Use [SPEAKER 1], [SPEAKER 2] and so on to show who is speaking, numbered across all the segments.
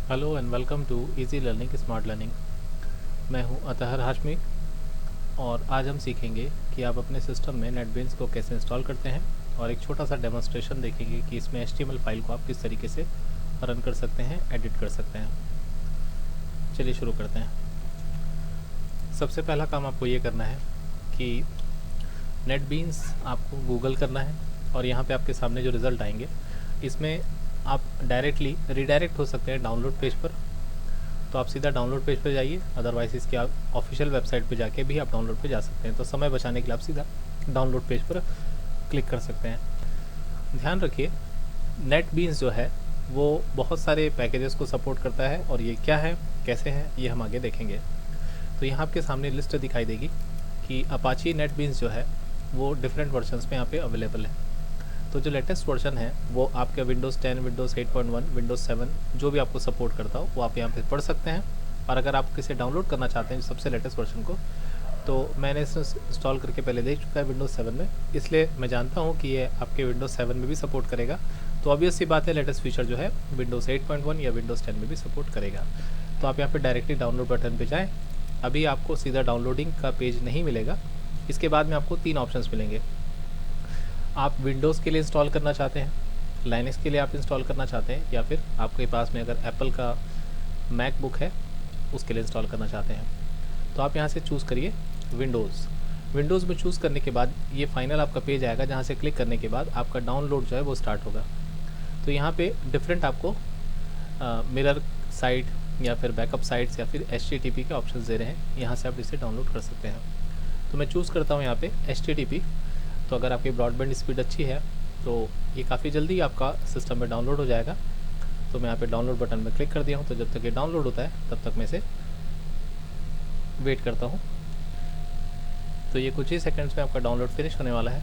[SPEAKER 1] Hello and welcome to easy learning smart learning. मैं हूं अतहर हाशमी और आज हम सीखेंगे कि आप अपने सिस्टम में नेटबीन्स को कैसे इंस्टॉल करते हैं और एक छोटा सा डेमोन्स्ट्रेशन देखेंगे कि इसमें HTML फाइल को आप किस तरीके से रन कर सकते हैं, एडिट कर सकते हैं। चलिए शुरू करते हैं। सबसे पहला काम आपको ये करना है कि नेटबीन्स आपको गूगल करना है और यहाँ पे आपके सामने जो रिज़ल्ट आएंगे इसमें आप डायरेक्टली रीडायरेक्ट हो सकते हैं डाउनलोड पेज पर। तो आप सीधा डाउनलोड पेज पर जाइए, अदरवाइज़ इसकी आप ऑफिशियल वेबसाइट पे जाके भी आप डाउनलोड पे जा सकते हैं। तो समय बचाने के लिए आप सीधा डाउनलोड पेज पर क्लिक कर सकते हैं। ध्यान रखिए, नेटबीन्स जो है वो बहुत सारे पैकेजेस को सपोर्ट करता है और ये क्या है, कैसे है, ये हम आगे देखेंगे। तो यहाँ आपके सामने लिस्ट दिखाई देगी कि अपाची नेटबीन्स जो है वो डिफरेंट वर्जन्स में यहाँ पे अवेलेबल है। तो जो लेटेस्ट वर्जन है वो आपके विंडोज़ 10, विंडोज़ 8.1, विंडोज़ 7 जो भी आपको सपोर्ट करता हो वो आप यहाँ पे पढ़ सकते हैं। और अगर आप किसे डाउनलोड करना चाहते हैं सबसे लेटेस्ट वर्जन को, तो मैंने इसे इंस्टॉल करके पहले देख चुका है विंडोज़ 7 में, इसलिए मैं जानता हूँ कि ये आपके विंडोज़ 7 में भी सपोर्ट करेगा। तो ऑब्वियस सी बात है, लेटेस्ट फीचर जो है विंडोज़ 8.1 या विंडोज़ 10 में भी सपोर्ट करेगा। तो आप यहाँ पर डायरेक्टली डाउनलोड बटन पर जाएँ। अभी आपको सीधा डाउनलोडिंग का पेज नहीं मिलेगा, इसके बाद में आपको 3 ऑप्शंस मिलेंगे। आप विंडोज़ के लिए इंस्टॉल करना चाहते हैं, लाइनक्स के लिए आप इंस्टॉल करना चाहते हैं, या फिर आपके पास में अगर एप्पल का मैकबुक है उसके लिए इंस्टॉल करना चाहते हैं। तो आप यहाँ से चूज़ करिए विंडोज़ में चूज़ करने के बाद ये फाइनल आपका पेज आएगा, जहाँ से क्लिक करने के बाद आपका डाउनलोड जो है वो स्टार्ट होगा। तो यहाँ पे डिफरेंट आपको मिरर साइट या फिर बैकअप साइट्स या फिर HTTP के ऑप्शन दे रहे हैं, यहाँ से आप इसे डाउनलोड कर सकते हैं। तो मैं चूज़ करता हूँ यहाँ पे HTTP। तो अगर आपकी ब्रॉडबैंड स्पीड अच्छी है तो ये काफ़ी जल्दी आपका सिस्टम में डाउनलोड हो जाएगा। तो मैं यहाँ पे डाउनलोड बटन में क्लिक कर दिया हूँ। तो जब तक ये डाउनलोड होता है तब तक मैं इसे वेट करता हूँ। तो ये कुछ ही सेकंड्स में आपका डाउनलोड फिनिश होने वाला है।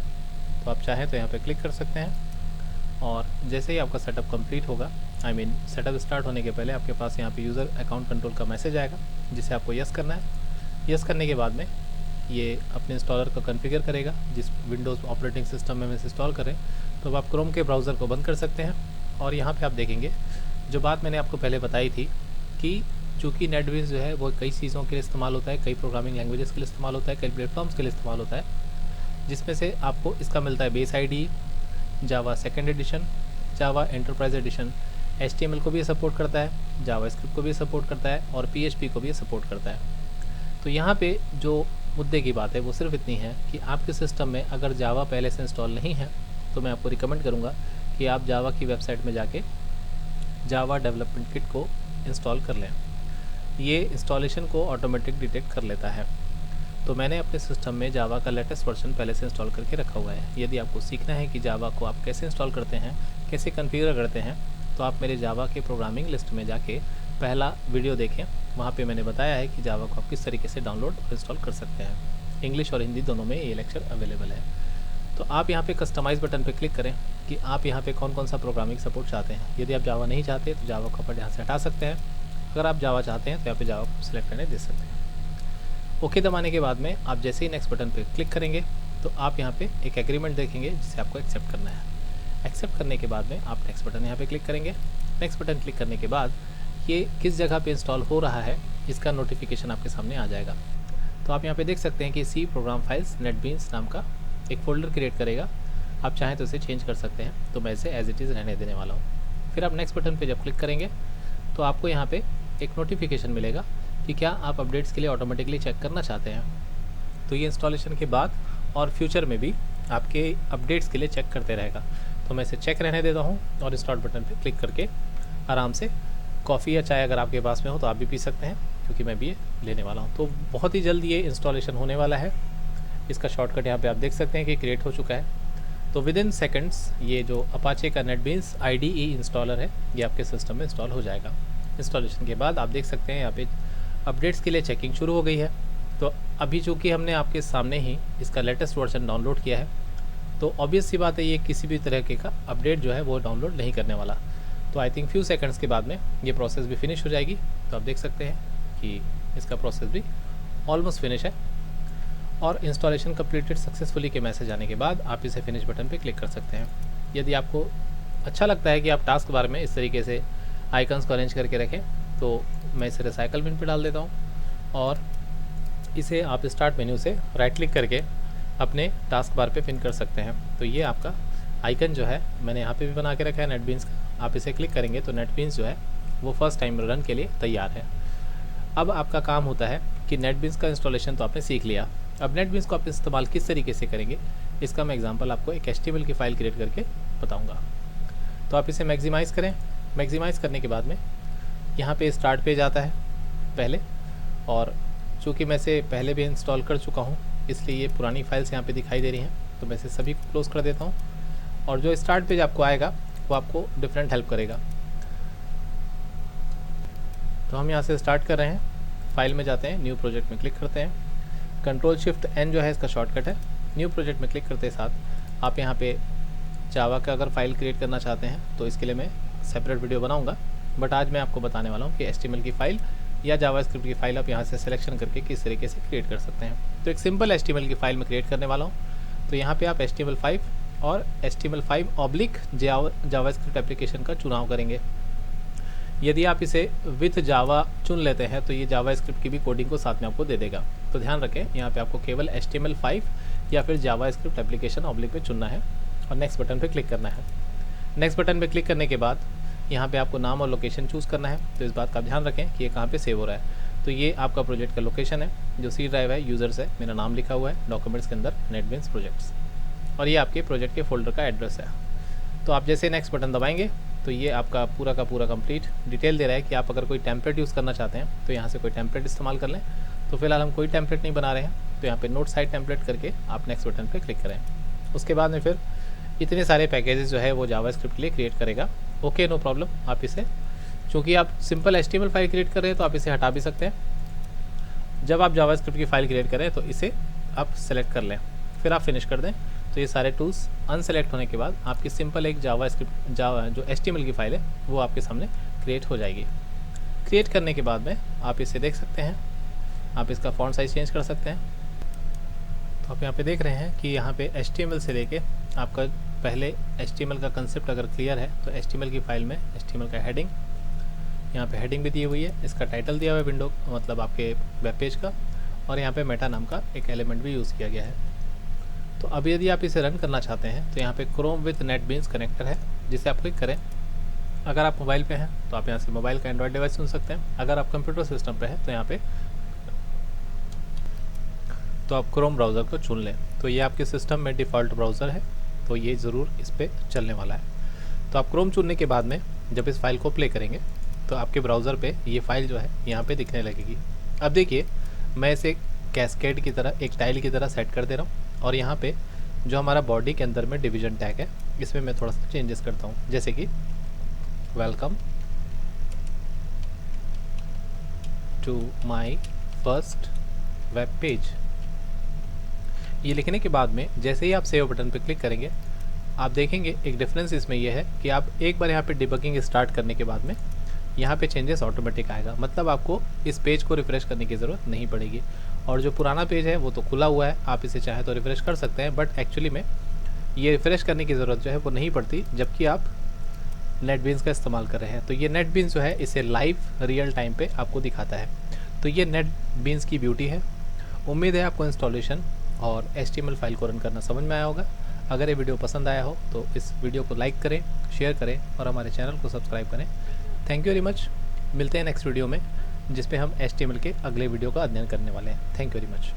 [SPEAKER 1] तो आप चाहें तो यहाँ पे क्लिक कर सकते हैं और जैसे ही आपका सेटअप कंप्लीट होगा, सेटअप स्टार्ट होने के पहले आपके पास यहाँ पे यूज़र अकाउंट कंट्रोल का मैसेज आएगा, जिसे आपको यस करना है। यस करने के बाद में ये अपने इंस्टॉलर को कॉन्फ़िगर करेगा जिस विंडोज़ ऑपरेटिंग सिस्टम में इसे इंस्टॉल करें। तो आप क्रोम के ब्राउज़र को बंद कर सकते हैं और यहाँ पे आप देखेंगे जो बात मैंने आपको पहले बताई थी कि चूँकि नेटबीन्स जो है वो कई चीज़ों के लिए इस्तेमाल होता है, कई प्रोग्रामिंग लैंग्वेजेस के लिए इस्तेमाल होता है, कई प्लेटफॉर्म्स के लिए इस्तेमाल होता है, जिसमें से आपको इसका मिलता है बेस ID, जावा सेकेंड एडिशन, जावा एंटरप्राइज एडिशन। HTML को भी सपोर्ट करता है, जावास्क्रिप्ट को भी सपोर्ट करता है और PHP को भी सपोर्ट करता है। तो यहाँ पे जो मुद्दे की बात है वो सिर्फ इतनी है कि आपके सिस्टम में अगर जावा पहले से इंस्टॉल नहीं है तो मैं आपको रिकमेंड करूँगा कि आप जावा की वेबसाइट में जाके जावा डेवलपमेंट किट को इंस्टॉल कर लें। ये इंस्टॉलेशन को ऑटोमेटिक डिटेक्ट कर लेता है। तो मैंने अपने सिस्टम में जावा का लेटेस्ट वर्जन पहले से इंस्टॉल करके रखा हुआ है। यदि आपको सीखना है कि जावा को आप कैसे इंस्टॉल करते हैं, कैसे कॉन्फ़िगर करते हैं, तो आप मेरे जावा के प्रोग्रामिंग लिस्ट में जाके पहला वीडियो देखें। वहाँ पे मैंने बताया है कि जावा को आप किस तरीके से डाउनलोड और इंस्टॉल कर सकते हैं। इंग्लिश और हिंदी दोनों में ये लेक्चर अवेलेबल है। तो आप यहाँ पे कस्टमाइज़ बटन पे क्लिक करें कि आप यहाँ पे कौन कौन सा प्रोग्रामिंग सपोर्ट चाहते हैं। यदि आप जावा नहीं चाहते तो जावा को आप यहाँ से हटा सकते हैं। अगर आप जावा चाहते हैं तो यहाँ पे जावा को सिलेक्ट करने दे सकते हैं। ओके दबाने के बाद में आप जैसे ही नेक्स्ट बटन पे क्लिक करेंगे तो आप यहाँ पे एक एग्रीमेंट देखेंगे जिसे आपको एक्सेप्ट करना है। एक्सेप्ट करने के बाद में आप नेक्स्ट बटन यहाँ पे क्लिक करेंगे। नेक्स्ट बटन क्लिक करने के बाद ये किस जगह पे इंस्टॉल हो रहा है इसका नोटिफिकेशन आपके सामने आ जाएगा। तो आप यहाँ पे देख सकते हैं कि सी प्रोग्राम फाइल्स नेटबीन्स नाम का एक फ़ोल्डर क्रिएट करेगा। आप चाहें तो इसे चेंज कर सकते हैं, तो मैं इसे एज इट इज़ रहने देने वाला हूँ। फिर आप नेक्स्ट बटन पे जब क्लिक करेंगे तो आपको यहाँ पे एक नोटिफिकेशन मिलेगा कि क्या आप अपडेट्स के लिए ऑटोमेटिकली चेक करना चाहते हैं। तो ये इंस्टॉलेशन के बाद और फ्यूचर में भी आपके अपडेट्स के लिए चेक करते रहेगा। तो मैं इसे चेक रहने देता हूँ और स्टार्ट बटन पर क्लिक करके आराम से कॉफ़ी या चाय अगर आपके पास में हो तो आप भी पी सकते हैं, क्योंकि मैं भी ये लेने वाला हूँ। तो बहुत ही जल्द ये इंस्टॉलेशन होने वाला है। इसका शॉर्टकट यहाँ पे आप देख सकते हैं कि क्रिएट हो चुका है। तो विद इन सेकेंड्स ये जो अपाचे का नेटबीन्स IDE इंस्टॉलर है ये आपके सिस्टम में इंस्टॉल हो जाएगा। इंस्टॉलेशन के बाद आप देख सकते हैं यहाँ पे अपडेट्स के लिए चेकिंग शुरू हो गई है। तो अभी चूँकि हमने आपके सामने ही इसका लेटेस्ट वर्जन डाउनलोड किया है, तो ऑब्वियस सी बात है ये किसी भी तरह के का अपडेट जो है वो डाउनलोड नहीं करने वाला। तो आई थिंक फ्यू सेकंड्स के बाद में ये प्रोसेस भी फिनिश हो जाएगी। तो आप देख सकते हैं कि इसका प्रोसेस भी ऑलमोस्ट फिनिश है और इंस्टॉलेशन कंप्लीटेड सक्सेसफुली के मैसेज आने के बाद आप इसे फिनिश बटन पे क्लिक कर सकते हैं। यदि आपको अच्छा लगता है कि आप टास्क बार में इस तरीके से आइकन्स को अरेंज करके रखें। तो मैं इसे रिसाइकल बिन पे डाल देता हूँ और इसे आप स्टार्ट मेन्यू से राइट क्लिक करके अपने टास्क बार पे पिन कर सकते हैं। तो ये आपका आइकन जो है मैंने यहाँ पे भी बना के रखा है नेटबीन्स का। आप इसे क्लिक करेंगे तो नेटबीन्स जो है वो फर्स्ट टाइम रन के लिए तैयार है। अब आपका काम होता है कि नेटबीन्स का इंस्टॉलेशन तो आपने सीख लिया, अब नेटबीन्स को आप इस्तेमाल किस तरीके से करेंगे इसका मैं एग्जांपल आपको एक HTML की फ़ाइल क्रिएट करके बताऊंगा। तो आप इसे मैक्सिमाइज़ करें। मैक्सिमाइज़ करने के बाद में यहाँ पे स्टार्ट पेज आता है पहले, और चूँकि मैं इसे पहले भी इंस्टॉल कर चुका हूँ इसलिए ये पुरानी फाइल्स यहाँ पे दिखाई दे रही हैं। तो मैं इसे सभी को क्लोज़ कर देता हूँ और जो स्टार्ट पेज आपको आएगा वो आपको डिफरेंट हेल्प करेगा। तो हम यहाँ से स्टार्ट कर रहे हैं, फाइल में जाते हैं, न्यू प्रोजेक्ट में क्लिक करते हैं। Ctrl+Shift+N जो है इसका शॉर्टकट है। न्यू प्रोजेक्ट में क्लिक करते साथ आप यहाँ पे जावा का अगर फाइल क्रिएट करना चाहते हैं तो इसके लिए मैं सेपरेट वीडियो बनाऊंगा, बट आज मैं आपको बताने वाला हूँ कि HTML की फ़ाइल या जावास्क्रिप्ट की फ़ाइल आप यहाँ से सिलेक्शन करके किस तरीके से क्रिएट कर सकते हैं। तो एक सिंपल HTML की फ़ाइल में क्रिएट करने वाला हूँ। तो यहाँ पर आप HTML5 और HTML5 जावास्क्रिप्ट एप्लीकेशन का चुनाव करेंगे। यदि आप इसे विथ जावा चुन लेते हैं तो ये जावास्क्रिप्ट की भी कोडिंग को साथ में आपको दे देगा। तो ध्यान रखें, यहाँ पे आपको केवल HTML5 या फिर जावास्क्रिप्ट एप्लीकेशन ऑब्लिक में चुनना है और नेक्स्ट बटन पे क्लिक करना है। नेक्स्ट बटन पे क्लिक करने के बाद यहाँ पे आपको नाम और लोकेशन चूज़ करना है। तो इस बात का ध्यान रखें कि ये कहाँ पे सेव हो रहा है। तो ये आपका प्रोजेक्ट का लोकेशन है, जो C ड्राइव है, यूज़र्स है, मेरा नाम लिखा हुआ है डॉक्यूमेंट्स के अंदर नेटबीन्स प्रोजेक्ट्स, और ये आपके प्रोजेक्ट के फोल्डर का एड्रेस है। तो आप जैसे नेक्स्ट बटन दबाएंगे तो ये आपका पूरा का पूरा कंप्लीट डिटेल दे रहा है कि आप अगर कोई टेम्पलेट यूज़ करना चाहते हैं तो यहाँ से कोई टेम्पलेट इस्तेमाल कर लें। तो फिलहाल हम कोई टेम्पलेट नहीं बना रहे हैं, तो यहाँ पे नोट साइट टेम्पलेट करके आप नेक्स्ट बटन पे क्लिक करें। उसके बाद में फिर इतने सारे पैकेजेस जो है वो जावास्क्रिप्ट के लिए क्रिएट करेगा। Okay, no problem. आप इसे, चूँकि आप सिंपल HTML फाइल क्रिएट कर रहे हैं तो आप इसे हटा भी सकते हैं। जब आप जावास्क्रिप्ट की फ़ाइल क्रिएट करें तो इसे आप सेलेक्ट कर लें, फिर आप फिनिश कर दें। तो ये सारे टूल्स अनसेलेक्ट होने के बाद आपकी सिंपल एक जावास्क्रिप्ट जो HTML की फ़ाइल है वो आपके सामने क्रिएट हो जाएगी। क्रिएट करने के बाद में आप इसे देख सकते हैं, आप इसका फॉन्ट साइज़ चेंज कर सकते हैं। तो आप यहाँ पे देख रहे हैं कि यहाँ पे HTML से लेके आपका पहले HTML का कंसेप्ट अगर क्लियर है तो HTML की फ़ाइल में HTML का हेडिंग, यहाँ पे हेडिंग भी दी हुई है, इसका टाइटल दिया हुआ है विंडो मतलब आपके वेब पेज का, और यहाँ पे मेटा नाम का एक एलिमेंट भी यूज़ किया गया है। तो अब यदि आप इसे रन करना चाहते हैं तो यहाँ पे क्रोम विथ नेटबीन्स कनेक्टर है, जिसे आप क्लिक करें। अगर आप मोबाइल पे हैं तो आप यहाँ से मोबाइल का एंड्रॉयड डिवाइस चुन सकते हैं। अगर आप कंप्यूटर सिस्टम पे है तो यहाँ पे तो आप क्रोम ब्राउज़र को चुन लें। तो ये आपके सिस्टम में डिफ़ॉल्ट ब्राउज़र है, तो ये ज़रूर इस पर चलने वाला है। तो आप क्रोम चुनने के बाद में जब इस फाइल को प्ले करेंगे तो आपके ब्राउज़र पे ये फाइल जो है यहाँ पे दिखने लगेगी। अब देखिए, मैं इसे कैस्केड की तरह, एक टाइल की तरह सेट कर दे रहा हूँ, और यहाँ पे जो हमारा बॉडी के अंदर में डिवीज़न टैग है इसमें मैं थोड़ा सा चेंजेस करता हूँ, जैसे कि welcome to my first web page. ये लिखने के बाद में जैसे ही आप सेव बटन पर क्लिक करेंगे आप देखेंगे एक डिफरेंस इसमें यह है कि आप एक बार यहाँ पे डिबगिंग स्टार्ट करने के बाद में यहाँ पे चेंजेस ऑटोमेटिक आएगा। मतलब आपको इस पेज को रिफ़्रेश करने की ज़रूरत नहीं पड़ेगी, और जो पुराना पेज है वो तो खुला हुआ है, आप इसे चाहे तो रिफ़्रेश कर सकते हैं, बट एक्चुअली में ये रिफ़्रेश करने की ज़रूरत जो है वो नहीं पड़ती जबकि आप नेटबीन्स का इस्तेमाल कर रहे हैं। तो ये नेटबीन्स जो है इसे लाइव रियल टाइम पे आपको दिखाता है। तो ये नेटबीन्स की ब्यूटी है। उम्मीद है आपको इंस्टॉलेशन और HTML फाइल को रन करना समझ में आया होगा। अगर ये वीडियो पसंद आया हो तो इस वीडियो को लाइक करें, शेयर करें और हमारे चैनल को सब्सक्राइब करें। Thank you very much. मिलते हैं नेक्स्ट वीडियो में जिस पे हम HTML के अगले वीडियो का अध्ययन करने वाले हैं। Thank you very much.